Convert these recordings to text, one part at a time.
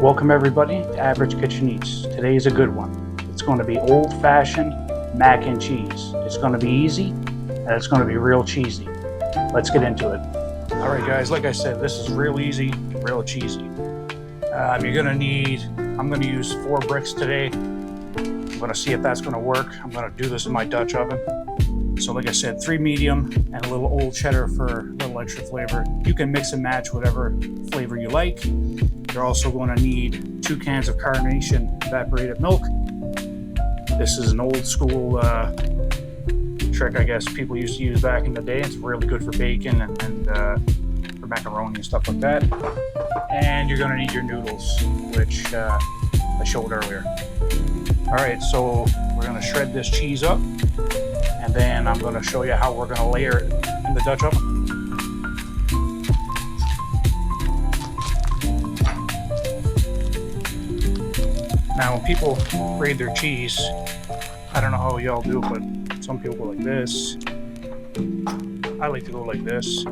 Welcome everybody to Average Kitchen Eats. Today is a good one. It's going to be old-fashioned mac and cheese. It's going to be easy and it's going to be real cheesy. Let's get into it. Alright guys, like I said, this is real easy, real cheesy. You're going to need, I'm going to use 4 bricks today. I'm going to see if that's going to work. I'm going to do this in my Dutch oven. So like I said, 3 medium and a little old cheddar for a little extra flavor. You can mix and match whatever flavor you like. You're also going to need 2 cans of Carnation evaporated milk. This is an old school trick I guess people used to use back in the day. It's really good for bacon and for macaroni and stuff like that. And you're going to need your noodles, which I showed earlier. Alright, so we're going to shred this cheese up. And then I'm going to show you how we're going to layer it in the Dutch oven. Now when people grate their cheese, I don't know how y'all do, but some people go like this. I like to go like this.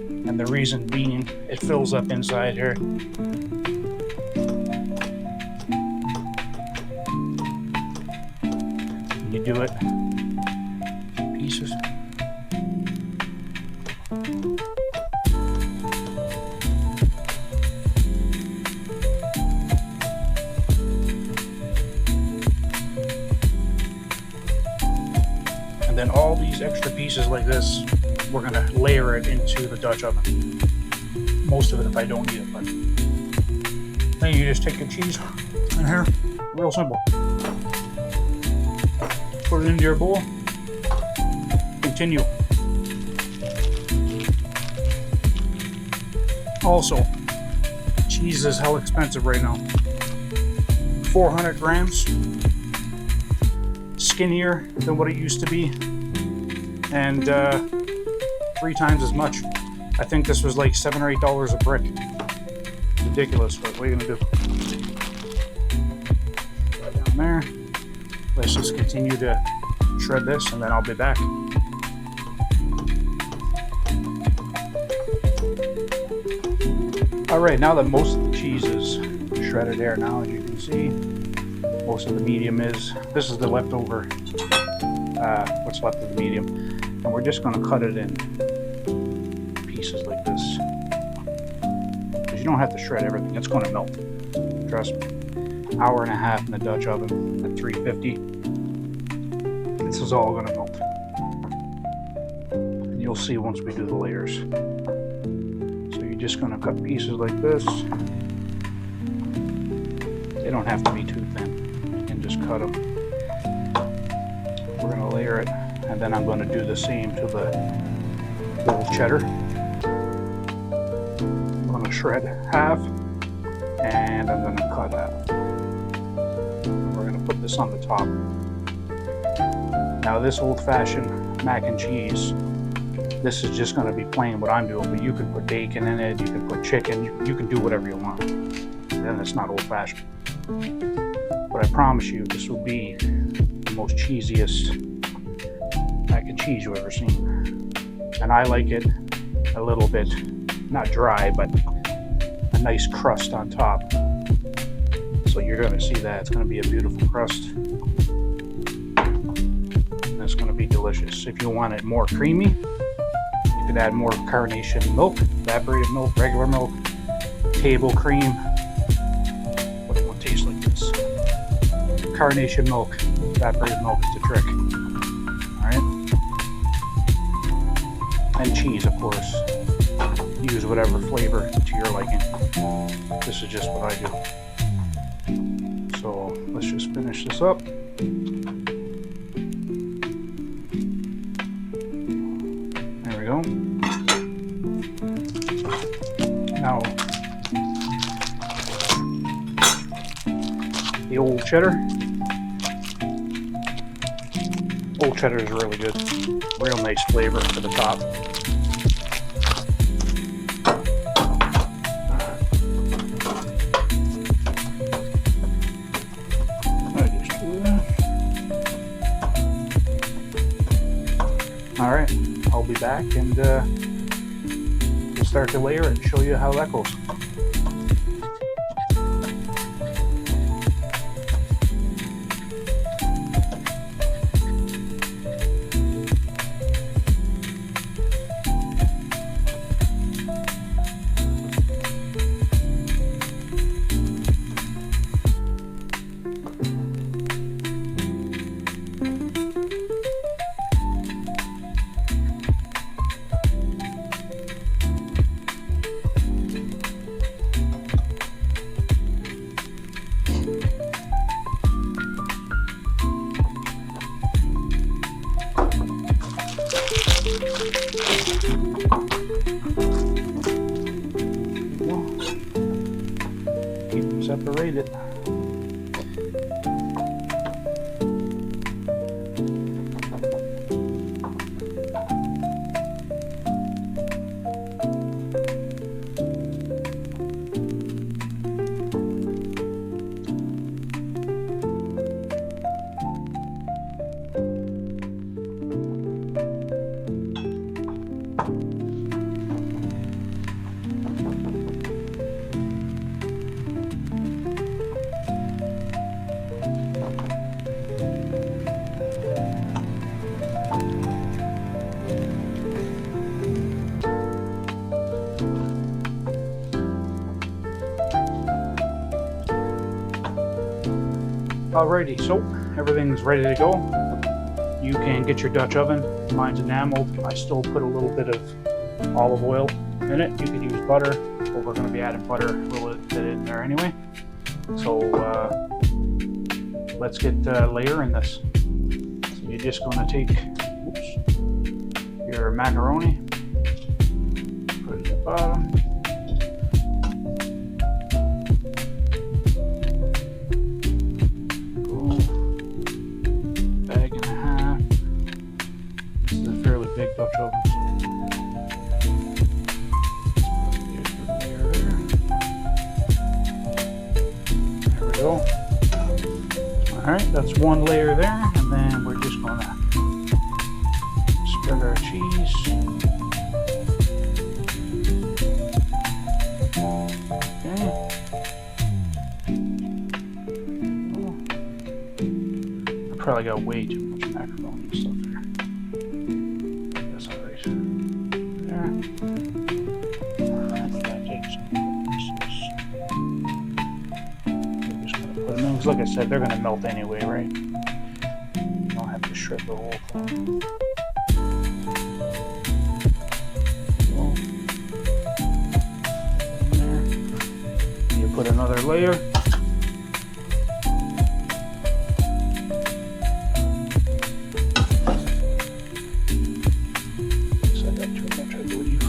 And the reason being, it fills up inside here. You do it in pieces. And then all these extra pieces like this, we're gonna layer it into the Dutch oven. Most of it if I don't need it, but then you just take your cheese in here, real simple. Put it into your bowl. Continue. Also, cheese is hell expensive right now. 400 grams. Skinnier than what it used to be. And 3 times as much. I think this was like $7 or $8 a brick. Ridiculous, but what are you gonna do? Right down there. Let's just continue to shred this and then I'll be back. Alright, now that most of the cheese is shredded there now, as you can see, most of the medium is. This is the leftover, what's left of the medium. And we're just going to cut it in pieces like this. Because you don't have to shred everything, it's going to melt. Trust me. Hour and a half in the Dutch oven at 350. This is all going to melt. And you'll see once we do the layers. So you're just going to cut pieces like this. They don't have to be too thin. You can just cut them. We're going to layer it, and then I'm going to do the same to the old cheddar. I'm going to shred half, and I'm going to cut half. Put this on the top. Now this old-fashioned mac and cheese, this is just going to be plain what I'm doing, but you can put bacon in it, you can put chicken, you can do whatever you want. Then it's not old-fashioned. But I promise you, this will be the most cheesiest mac and cheese you've ever seen. And I like it a little bit, not dry, but a nice crust on top. So you're going to see that. It's going to be a beautiful crust. And it's going to be delicious. If you want it more creamy, you could add more Carnation milk, evaporated milk, regular milk, table cream. What it won't taste like this. Carnation milk, evaporated milk is the trick. Alright? And cheese, of course. Use whatever flavor to your liking. This is just what I do. So let's just finish this up. There we go. Now, the old cheddar. Old cheddar is really good. Real nice flavor to the top. Alright, I'll be back and we'll start to layer it and show you how that goes. separate it. Alrighty, so everything's ready to go. You can get your Dutch oven. Mine's enameled. I still put a little bit of olive oil in it. You could use butter, but we're going to be adding butter a little bit in there anyway. So let's get layering this. So you're just going to take your macaroni, put it at the bottom. Big Dutch oven. There we go. Alright, that's one layer there, and then we're just going to spread our cheese. Okay. I probably got way too much macaroni and stuff there. Like I said, they're going to melt anyway, right? You don't have to shred the whole thing. There. You put another layer. So I got too much, I believe.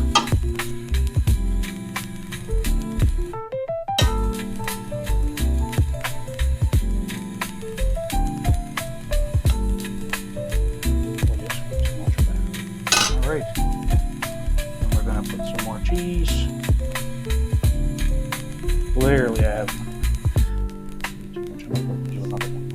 Alright, and we're going to put some more cheese. Clearly I have too much. I'm going to do another one.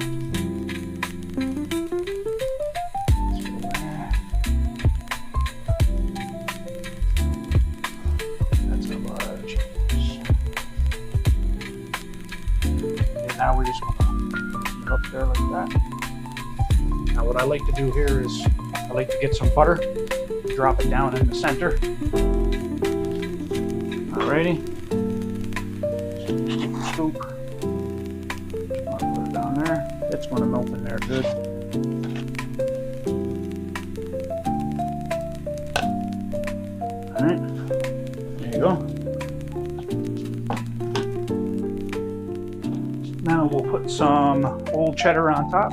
That's a lot of cheese. Okay, now we're just going to put it up there like that. Now what I like to do here is I like to get some butter. Drop it down in the center. Alrighty. Scoop. Just put it down there. It's going to melt in there good. Alright. There you go. Now we'll put some old cheddar on top.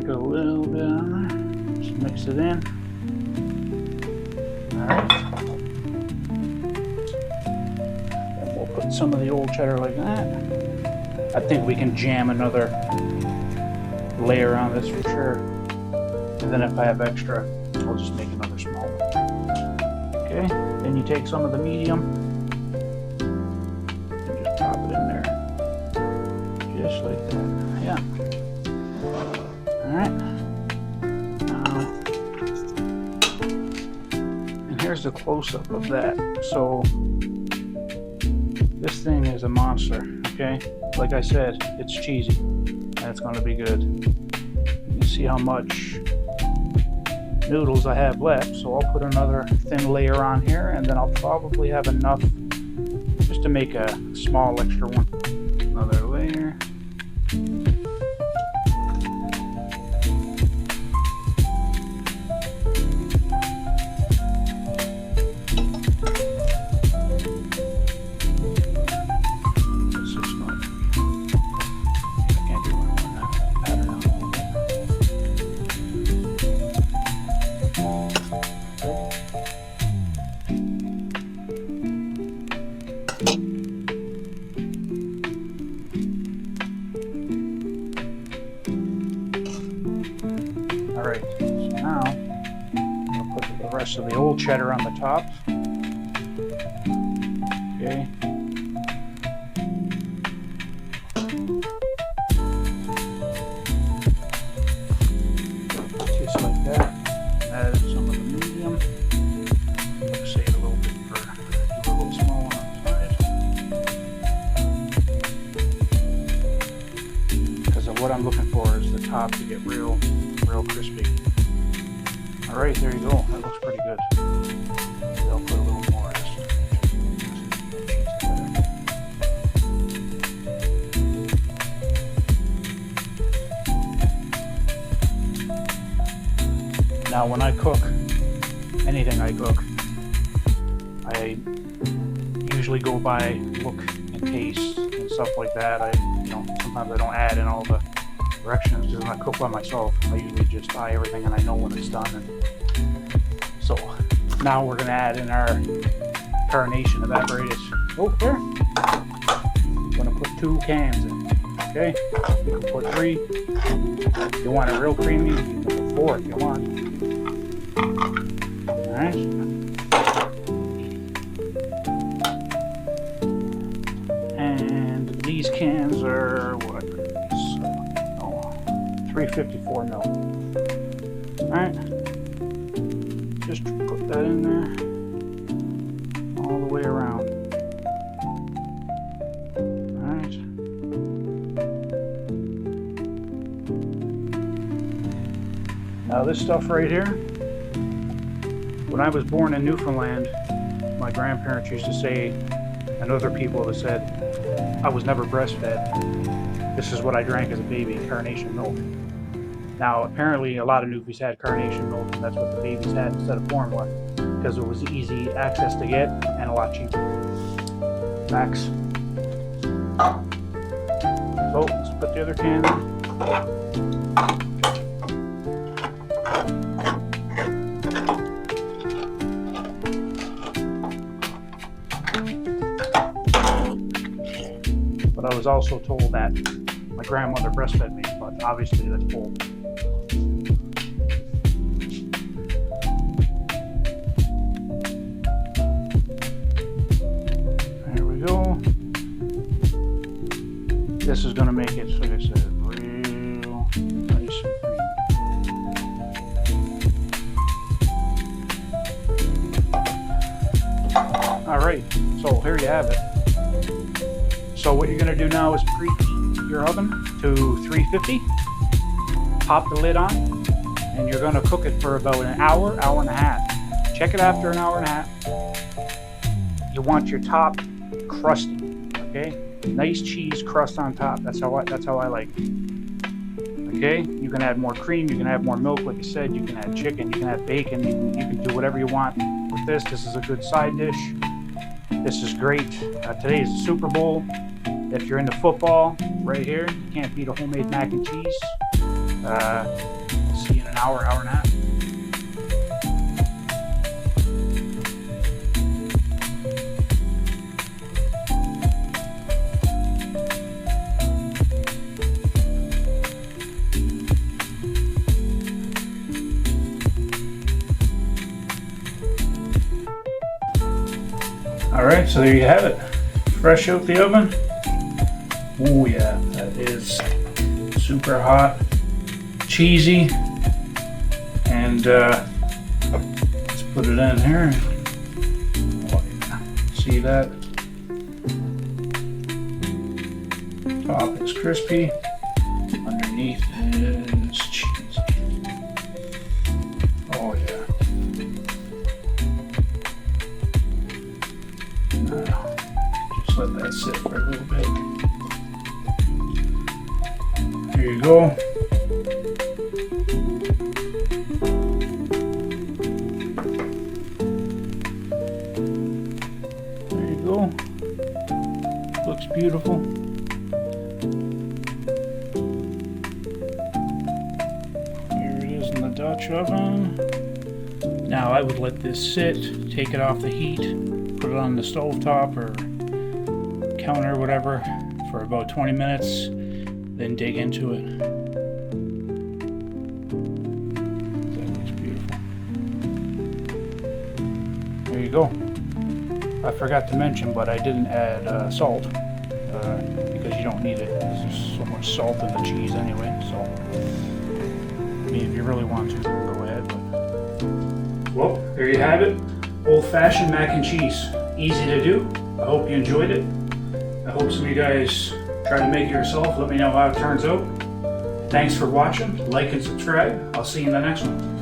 A little bit on there. Just mix it in. Alright. And we'll put some of the old cheddar like that. I think we can jam another layer on this for sure. And then if I have extra, I'll just make another small one. Okay. Then you take some of the medium and just pop it in there. Just like that. Yeah. Alright, and here's the close-up of that. So this thing is a monster, okay? Like I said, it's cheesy and it's going to be good. You can see how much noodles I have left, so I'll put another thin layer on here, and then I'll probably have enough just to make a small extra one. Another layer. the rest of the old cheddar on the top. Okay. Just like that. Add some of the medium. Save a little bit for do a little small one on the side. Because of what I'm looking for is the top to get real crispy. Alright, there you go. That looks pretty good. Maybe I'll put a little more. Now when I cook, anything I cook, I usually go by look and taste and stuff like that. Sometimes I don't add in all the directions because when I cook by myself, I usually just buy everything and I know when it's done. And so now we're gonna add in our Carnation evaporated. Oh, there. I'm gonna put 2 cans in. Okay, you can put 3. If you want it real creamy, you can put 4 if you want. All right. And these cans are what? 354 ml. Alright. Just put that in there all the way around. Alright. Now this stuff right here, when I was born in Newfoundland, my grandparents used to say, and other people have said, I was never breastfed. This is what I drank as a baby, Carnation milk. Now, apparently, a lot of Newfies had Carnation milk, and that's what the babies had instead of formula, because it was easy access to get and a lot cheaper. Facts. So, let's put the other can in. But I was also told that my grandmother breastfed me, but obviously that's bull. There we go. This is going to make it, like I said, real nice and creamy. Alright, so here you have it. So what you're going to do now is preheat your oven to 350. Pop the lid on, and you're going to cook it for about an hour, hour and a half. Check it after an hour and a half. You want your top crusty, okay? Nice cheese crust on top. That's how I like it. Okay? You can add more cream. You can add more milk, like I said. You can add chicken. You can add bacon. You can do whatever you want with this. This is a good side dish. This is great. Today is the Super Bowl. If you're into football, right here, you can't beat a homemade mac and cheese. See you in an hour, hour and a half. Alright, so there you have it. Fresh out the oven. Oh yeah, that is super hot, cheesy, and let's put it in here. Oh, yeah. See that? Top is crispy, underneath is cheesy. Oh yeah. Now, just let that sit for a little bit. There you go. There you go. Looks beautiful. Here it is in the Dutch oven. Now I would let this sit, take it off the heat, put it on the stove top or counter, whatever, for about 20 minutes. Then dig into it. That looks beautiful. you go. I forgot to mention, but I didn't add salt because you don't need it. There's so much salt in the cheese anyway. So, I mean, if you really want to, go ahead. But... Well, there you have it. Old-fashioned mac and cheese. Easy to do. I hope you enjoyed it. I hope some of you guys try to make it yourself. Let me know how it turns out. Thanks for watching. Like and subscribe. I'll see you in the next one.